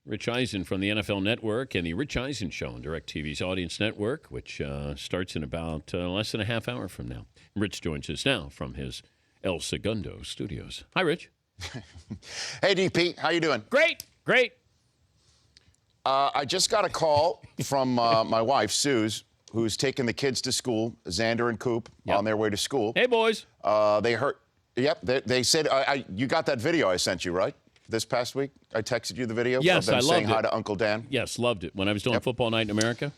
Rich Eisen from the NFL Network and the Rich Eisen Show on DirecTV's Audience Network, which starts in about less than a half hour from now. Rich joins us now from his El Segundo studios. Hi, Rich. Hey, DP. How you doing? Great. I just got a call from my wife, Suze, who's taking the kids to school, Xander and Coop, on their way to school. Hey, boys. They heard, they said, you got that video I sent you, right? This past week, I texted you the video Yes, of them I loved saying it. hi to Uncle Dan. Yes, loved it. When I was doing Football Night in America.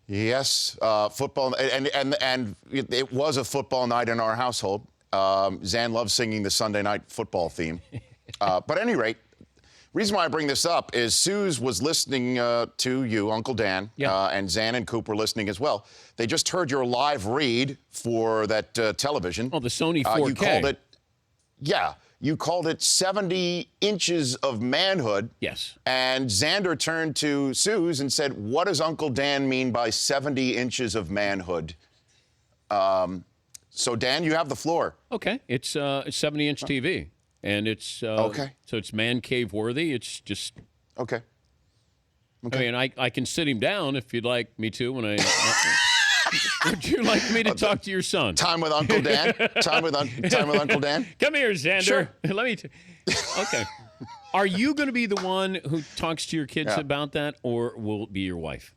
Yes, football, and it was a football night in our household. Zan loves singing the Sunday night football theme. But at any rate, reason why I bring this up is Suze was listening to you, Uncle Dan, and Zan and Coop were listening as well. They just heard your live read for that television. Oh, the Sony 4K. You called it, you called it 70 inches of manhood. Yes. And Xander turned to Suze and said, what does Uncle Dan mean by 70 inches of manhood? So, Dan, you have the floor. Okay. It's 70-inch TV. And it's okay. So it's man cave worthy. It's just okay. I mean, I can sit him down if you'd like me to. When I would you like me to talk to your son? Time with Uncle Dan. Time with Uncle Dan. Come here, Xander. Sure. Let me. Okay. Are you going to be the one who talks to your kids about that, or will it be your wife?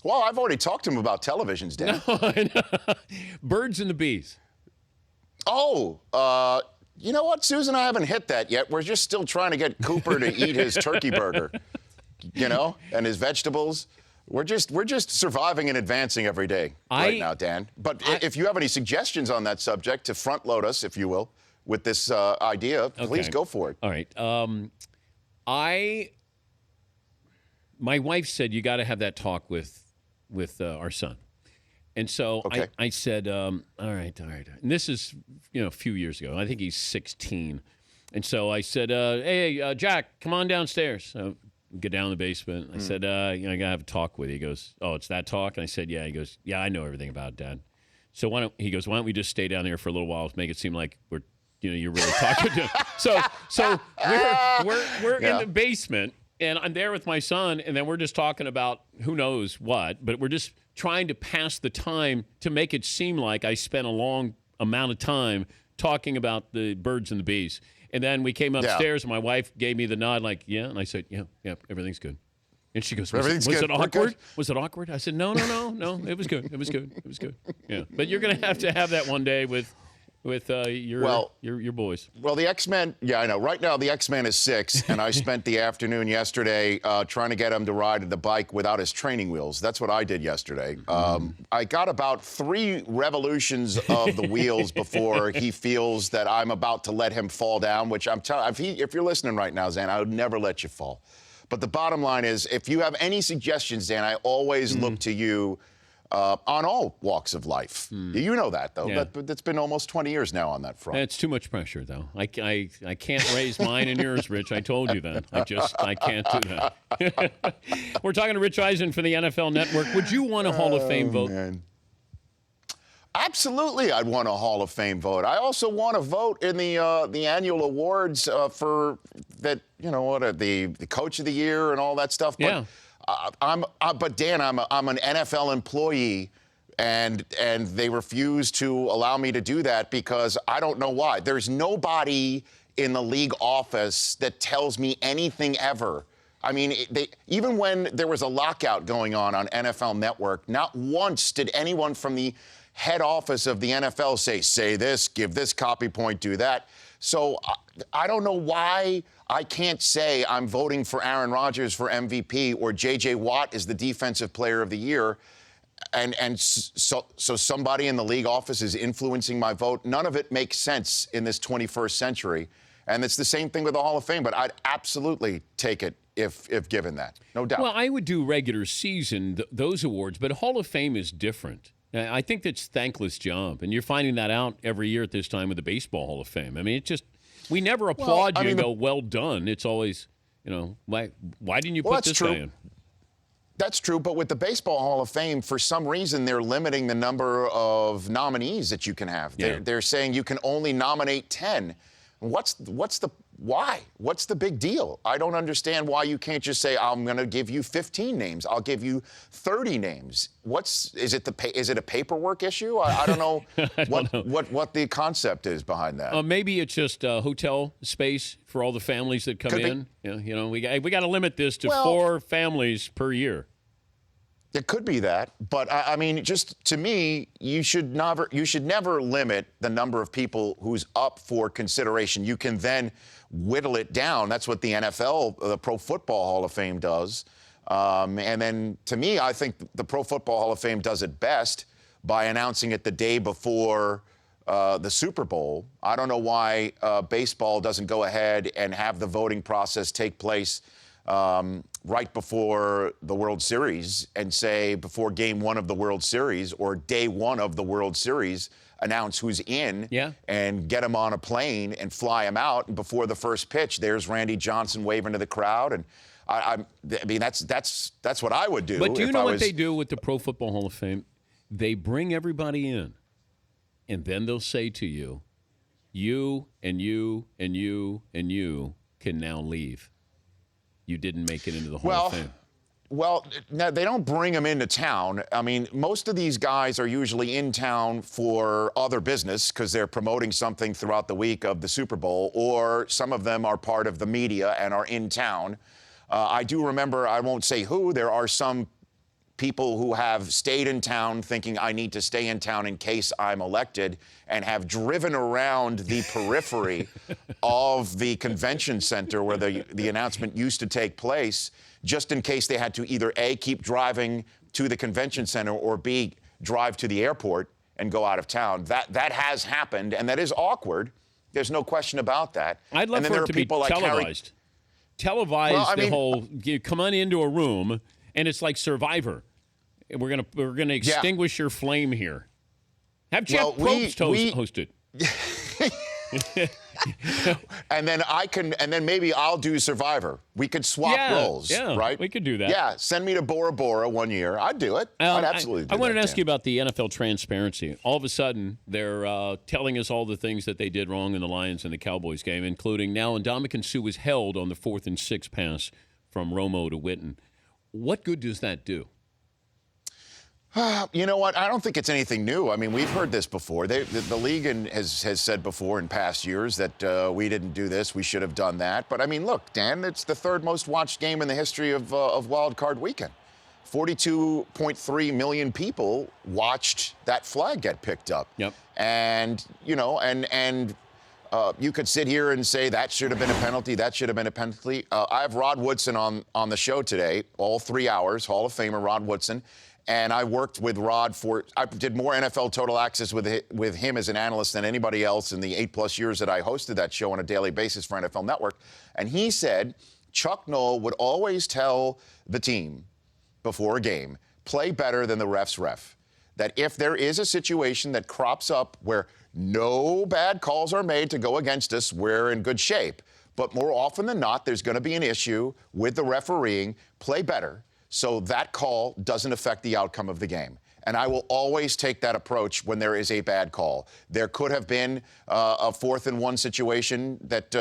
Well, I've already talked to him about televisions, Dan. No, Birds and the Bees. Oh. You know what, Susan? I haven't hit that yet. We're just still trying to get Cooper to eat his turkey burger, and his vegetables. We're just surviving and advancing every day right now, Dan. But if you have any suggestions on that subject to front load us, if you will, with this idea, please go for it. All right. My wife said you got to have that talk with our son. And so I said, all right. And this is, a few years ago. I think he's 16. And so I said, hey, Jack, come on downstairs. So we get down in the basement. I said, I got to have a talk with you. He goes, oh, it's that talk? And I said, yeah. He goes, yeah, I know everything about it, Dad. So why don't we just stay down there for a little while to make it seem like you're really talking to him. So we're in the basement. And I'm there with my son, and then we're just talking about who knows what, but we're just trying to pass the time to make it seem like I spent a long amount of time talking about the birds and the bees. And then we came upstairs, and my wife gave me the nod like, yeah. And I said, yeah, everything's good. And she goes, was it awkward? Was it awkward? I said, no, it was good. It was good. Yeah. But you're going to have that one day with your boys. Well, the X-Men, I know. Right now, the X-Men is 6, and I spent the afternoon yesterday trying to get him to ride the bike without his training wheels. That's what I did yesterday. I got about 3 revolutions of the wheels before he feels that I'm about to let him fall down, which I'm telling if you're listening right now, Zan, I would never let you fall. But the bottom line is, if you have any suggestions, Dan, I always look to you on all walks of life. You know that, though. Yeah. That's been almost 20 years now on that front. It's too much pressure, though. I can't raise mine and yours, Rich. I told you that. I can't do that. We're talking to Rich Eisen for the NFL Network. Would you want a Hall of Fame vote? Man. Absolutely, I'd want a Hall of Fame vote. I also want a vote in the annual awards for that. The Coach of the Year and all that stuff. But, yeah. But Dan, I'm an NFL employee, and they refuse to allow me to do that because I don't know why. There's nobody in the league office that tells me anything ever. I mean, even when there was a lockout going on NFL Network, not once did anyone from the head office of the NFL say this, give this copy point, do that. So I don't know why I can't say I'm voting for Aaron Rodgers for MVP or J.J. Watt is the Defensive Player of the Year. And so somebody in the league office is influencing my vote. None of it makes sense in this 21st century. And it's the same thing with the Hall of Fame, but I'd absolutely take it if given that, no doubt. Well, I would do regular season, those awards, but Hall of Fame is different. I think that's a thankless job, and you're finding that out every year at this time with the Baseball Hall of Fame. I mean, it's just, we never applaud you and go, well done. It's always, why didn't you put this guy in? That's true, but with the Baseball Hall of Fame, for some reason, they're limiting the number of nominees that you can have. They're saying you can only nominate 10. What's the Why? What's the big deal? I don't understand why you can't just say, I'm going to give you 15 names. I'll give you 30 names. Is it a paperwork issue? I don't know what the concept is behind that. Maybe it's just hotel space for all the families that come in. We got to limit this to 4 families per year. It could be that, but I mean, just to me, you should never limit the number of people who's up for consideration. You can then whittle it down. That's what the NFL, the Pro Football Hall of Fame, does. And then, to me, I think the Pro Football Hall of Fame does it best by announcing it the day before the Super Bowl. I don't know why baseball doesn't go ahead and have the voting process take place right before the World Series and say before game 1 of the World Series or day 1 of the World Series, announce who's in and get them on a plane and fly them out. And before the first pitch, there's Randy Johnson waving to the crowd. And I mean, that's what I would do. But do you know what they do with the Pro Football Hall of Fame? They bring everybody in, and then they'll say to you, you and you and you and you can now leave. You didn't make it into the Hall of Fame. Well, no, they don't bring them into town. I mean, most of these guys are usually in town for other business because they're promoting something throughout the week of the Super Bowl, or some of them are part of the media and are in town. I do remember, I won't say who, there are some people who have stayed in town thinking I need to stay in town in case I'm elected and have driven around the periphery of the convention center where the announcement used to take place just in case they had to either A, keep driving to the convention center, or B, drive to the airport and go out of town. That has happened, and that is awkward. There's no question about that. I'd love for it to be televised. Whole, you come on into a room, and it's like Survivor. We're gonna extinguish your flame here. Have Jeff Probst host it. and then maybe I'll do Survivor. We could swap roles, right? We could do that. Yeah, send me to Bora Bora one year. I'd do it. I'd absolutely do that. I wanted to ask you about the NFL transparency. All of a sudden, they're telling us all the things that they did wrong in the Lions and the Cowboys game, including now Ndamukong Suh was held on the 4th and 6 pass from Romo to Witten. What good does that do? You know what? I don't think it's anything new. I mean, we've heard this before. The league has said before in past years that we didn't do this, we should have done that. But, I mean, look, Dan, it's the 3rd most watched game in the history of Wild Card Weekend. 42.3 million people watched that flag get picked up. Yep. And, you know, you could sit here and say that should have been a penalty, that should have been a penalty. I have Rod Woodson on the show today, all 3 hours, Hall of Famer Rod Woodson. And I worked with Rod I did more NFL Total Access with him as an analyst than anybody else in the 8+ years that I hosted that show on a daily basis for NFL Network. And he said Chuck Noll would always tell the team before a game, play better than the ref's ref. That if there is a situation that crops up where no bad calls are made to go against us, we're in good shape. But more often than not, there's going to be an issue with the refereeing. Play better so that call doesn't affect the outcome of the game. And I will always take that approach when there is a bad call. There could have been a 4th and 1 situation that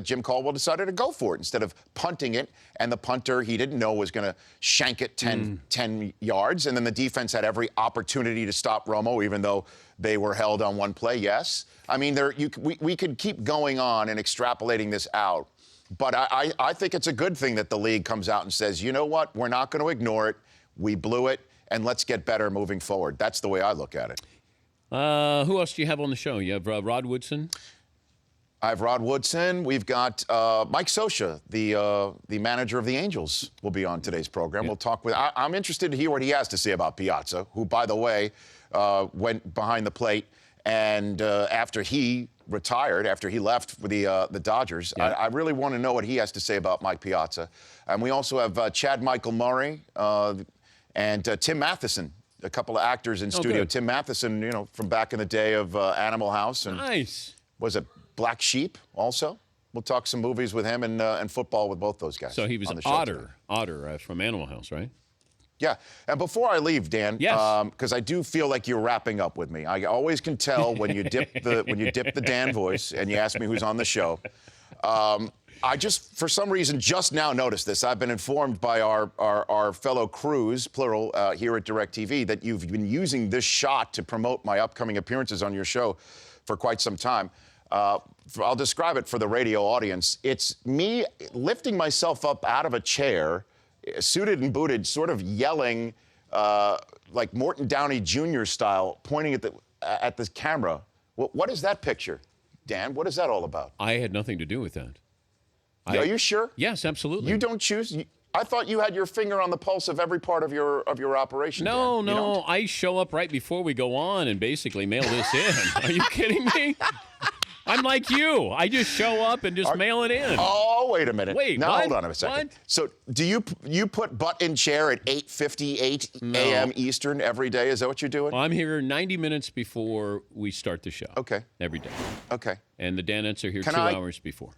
Jim Caldwell decided to go for it instead of punting it. And the punter, he didn't know was going to shank it 10 yards. And then the defense had every opportunity to stop Romo, even though they were held on one play. Yes. I mean, we could keep going on and extrapolating this out. But I think it's a good thing that the league comes out and says, you know what, we're not going to ignore it. We blew it, and let's get better moving forward. That's the way I look at it. Who else do you have on the show? You have Rod Woodson? I have Rod Woodson. We've got Mike Scioscia, the manager of the Angels, will be on today's program. Yeah. We'll talk with I'm interested to hear what he has to say about Piazza, who, by the way, went behind the plate. And after he retired, after he left with the Dodgers, I really want to know what he has to say about Mike Piazza. And we also have Chad Michael Murray and Tim Matheson, a couple of actors in studio. Good. Tim Matheson, you know, from back in the day of Animal House. And nice. Was it Black Sheep also? We'll talk some movies with him and football with both those guys. So he was Otter from Animal House, right? Yeah, and before I leave, Dan, because I do feel like you're wrapping up with me. I always can tell when you dip the Dan voice and you ask me who's on the show. I just, for some reason, just now noticed this. I've been informed by our fellow crews, plural, here at DirecTV, that you've been using this shot to promote my upcoming appearances on your show for quite some time. I'll describe it for the radio audience. It's me lifting myself up out of a chair, suited and booted, sort of yelling like Morton Downey Jr. style, pointing at the camera. What is that picture, Dan? What is that all about? I had nothing to do with that. Are you sure? Yes, absolutely. You don't choose? I thought you had your finger on the pulse of every part of your operation. No, Dan. no. I show up right before we go on and basically mail this in. Are you kidding me? I'm like you. I just show up and just mail it in. Oh, wait a minute. Wait, now what? Hold on a second. What? So, do you put butt in chair at 8:58 a.m. Eastern every day? Is that what you're doing? Well, I'm here 90 minutes before we start the show. Okay. Every day. Okay. And the Danettes are here 2 hours before.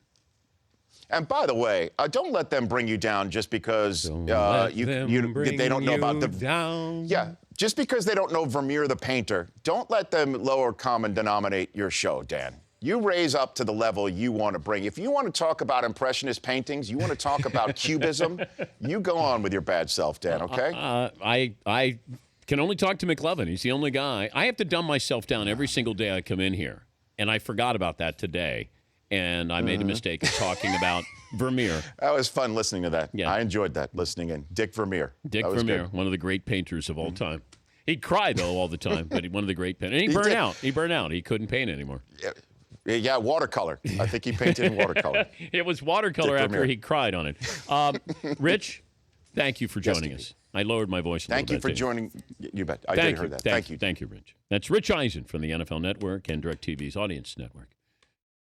And by the way, don't let them bring you down just because they don't know about the down. Yeah, just because they don't know Vermeer the painter. Don't let them lower common denominate your show, Dan. You raise up to the level you want to bring. If you want to talk about Impressionist paintings, you want to talk about Cubism, you go on with your bad self, Dan, okay? I can only talk to McLovin. He's the only guy. I have to dumb myself down every single day I come in here. And I forgot about that today. And I made a mistake of talking about Vermeer. That was fun listening to that. Yeah. I enjoyed that, listening in. Dick Vermeer. Dick Vermeer, one of the great painters of all time. He'd cry, though, all the time, but one of the great painters. And he burned out. He burned out. He couldn't paint anymore. Yeah, watercolor. I think he painted in watercolor. It was watercolor after he cried on it. Rich, thank you for joining us. I lowered my voice a little bit. Thank you for joining. You bet. I did hear that. Thank you. Thank you, Rich. That's Rich Eisen from the NFL Network and DirecTV's Audience Network.